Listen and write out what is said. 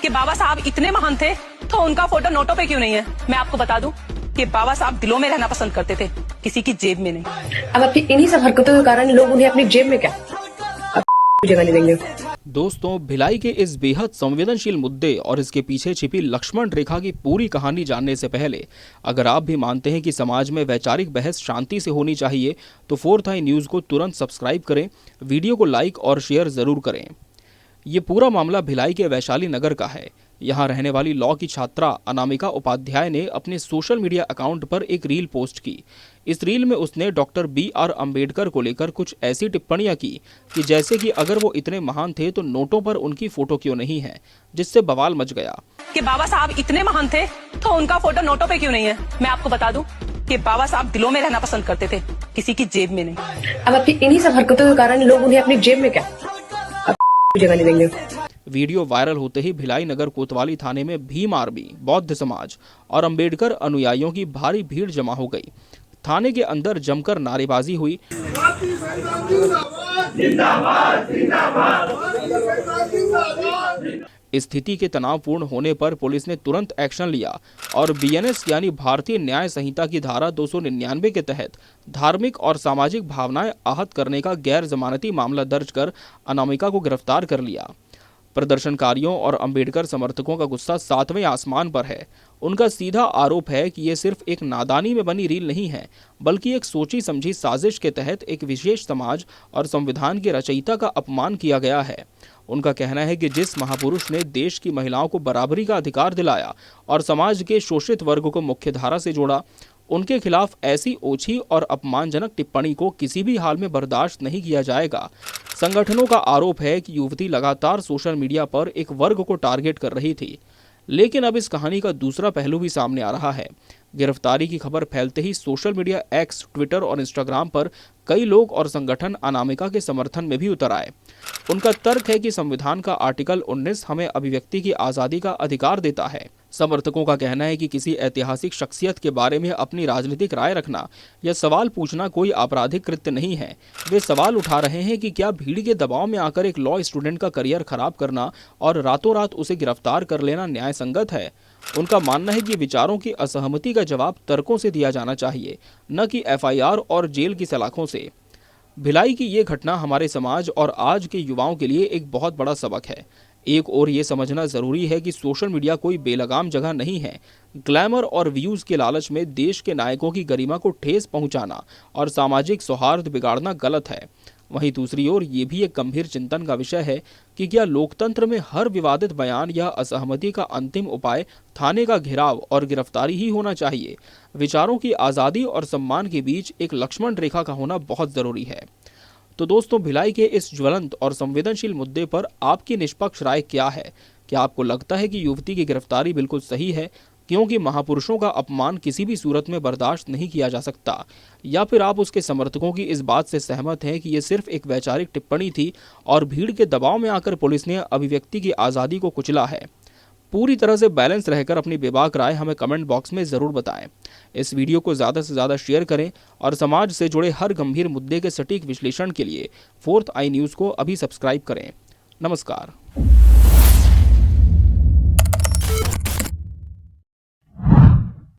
कि बाबा साहब इतने महान थे तो उनका फोटो नोटों पे क्यों नहीं है। मैं आपको बता दूं कि बाबा साहब दिलों में रहना पसंद करते थे, किसी की जेब में नहीं। अब आपकी इन्हीं सब हरकतों के कारण लोग उन्हें अपनी जेब में क्या जगह नहीं देंगे। दोस्तों, भिलाई के इस बेहद संवेदनशील मुद्दे और इसके पीछे छिपी लक्ष्मण रेखा की पूरी कहानी जानने से पहले अगर आप भी मानते हैं कि समाज में वैचारिक बहस शांति से होनी चाहिए तो फोर्थ आई न्यूज़ को तुरंत सब्सक्राइब करें, वीडियो को लाइक और शेयर जरूर करें। ये पूरा मामला भिलाई के वैशाली नगर का है। यहाँ रहने वाली लॉ की छात्रा अनामिका उपाध्याय ने अपने सोशल मीडिया अकाउंट पर एक रील पोस्ट की। इस रील में उसने डॉक्टर BR अम्बेडकर को लेकर कुछ ऐसी टिप्पणियां की कि जैसे कि अगर वो इतने महान थे तो नोटों पर उनकी फोटो क्यों नहीं है, जिससे बवाल मच गया। कि बाबा साहब इतने महान थे तो उनका फोटो नोटों पे क्यों नहीं है। मैं आपको बता दूं कि बाबा साहब दिलों में रहना पसंद करते थे, किसी की जेब में नहीं। अब आपकी इन्हीं सब हरकतों के कारण लोग उन्हें अपनी जेब में क्या जगह नहीं देंगे। वीडियो वायरल होते ही भिलाई नगर कोतवाली थाने में भीम आर्मी, बौद्ध समाज और अंबेडकर अनुयायियों की भारी भीड़ जमा हो गई। थाने के अंदर जमकर नारेबाजी हुई। स्थिति के तनावपूर्ण होने पर पुलिस ने तुरंत एक्शन लिया और BNS यानी भारतीय न्याय संहिता की धारा 299 के तहत धार्मिक और सामाजिक भावनाएं आहत करने का गैर जमानती मामला दर्ज कर अनामिका को गिरफ्तार कर लिया। प्रदर्शनकारियों और अंबेडकर समर्थकों का गुस्सा 7वें आसमान पर है। उनका सीधा आरोप है कि ये सिर्फ एक नादानी में बनी रील नहीं है, बल्कि एक सोची समझी साजिश के तहत एक विशेष समाज और संविधान के रचयिता का अपमान किया गया है। उनका कहना है कि जिस महापुरुष ने देश की महिलाओं को बराबरी का अधिकार दिलाया और समाज के शोषित वर्ग को मुख्यधारा से जोड़ा, उनके खिलाफ ऐसी ओछी और अपमानजनक टिप्पणी को किसी भी हाल में बर्दाश्त नहीं किया जाएगा। संगठनों का आरोप है कि युवती लगातार सोशल मीडिया पर एक वर्ग को टारगेट कर रही थी। लेकिन अब इस कहानी का दूसरा पहलू भी सामने आ रहा है। गिरफ्तारी की खबर फैलते ही सोशल मीडिया X, ट्विटर और इंस्टाग्राम पर कई लोग और संगठन अनामिका के समर्थन में भी उतर आए। उनका तर्क है कि संविधान का आर्टिकल 19 हमें अभिव्यक्ति की आज़ादी का अधिकार देता है। समर्थकों का कहना है कि किसी ऐतिहासिक शख्सियत के बारे में अपनी राजनीतिक राय रखना या सवाल पूछना कोई आपराधिक कृत्य नहीं है। वे सवाल उठा रहे हैं कि क्या भीड़ के दबाव में आकर एक लॉ स्टूडेंट का करियर खराब करना और रातों रात उसे गिरफ्तार कर लेना न्याय संगत है। उनका मानना है कि विचारों की असहमति का जवाब तर्कों से दिया जाना चाहिए, न कि FIR और जेल की सलाखों से। भिलाई की ये घटना हमारे समाज और आज के युवाओं के लिए एक बहुत बड़ा सबक है। एक और ये समझना जरूरी है कि सोशल मीडिया कोई बेलगाम जगह नहीं है। ग्लैमर और व्यूज के लालच में देश के नायकों की गरिमा को ठेस पहुंचाना और सामाजिक सौहार्द बिगाड़ना गलत है। वहीं दूसरी ओर ये भी एक गंभीर चिंतन का विषय है कि क्या लोकतंत्र में हर विवादित बयान या असहमति का अंतिम उपाय थाने का घेराव और गिरफ्तारी ही होना चाहिए। विचारों की आज़ादी और सम्मान के बीच एक लक्ष्मण रेखा का होना बहुत जरूरी है। तो दोस्तों, भिलाई के इस ज्वलंत और संवेदनशील मुद्दे पर आपकी निष्पक्ष राय क्या है? क्या आपको लगता है कि युवती की गिरफ्तारी बिल्कुल सही है क्योंकि महापुरुषों का अपमान किसी भी सूरत में बर्दाश्त नहीं किया जा सकता, या फिर आप उसके समर्थकों की इस बात से सहमत हैं कि ये सिर्फ एक वैचारिक टिप्पणी थी और भीड़ के दबाव में आकर पुलिस ने अभिव्यक्ति की आज़ादी को कुचला है? पूरी तरह से बैलेंस रहकर अपनी बेबाक राय हमें कमेंट बॉक्स में ज़रूर बताएं। इस वीडियो को ज़्यादा से ज़्यादा शेयर करें और समाज से जुड़े हर गंभीर मुद्दे के सटीक विश्लेषण के लिए फोर्थ आई न्यूज़ को अभी सब्सक्राइब करें। नमस्कार।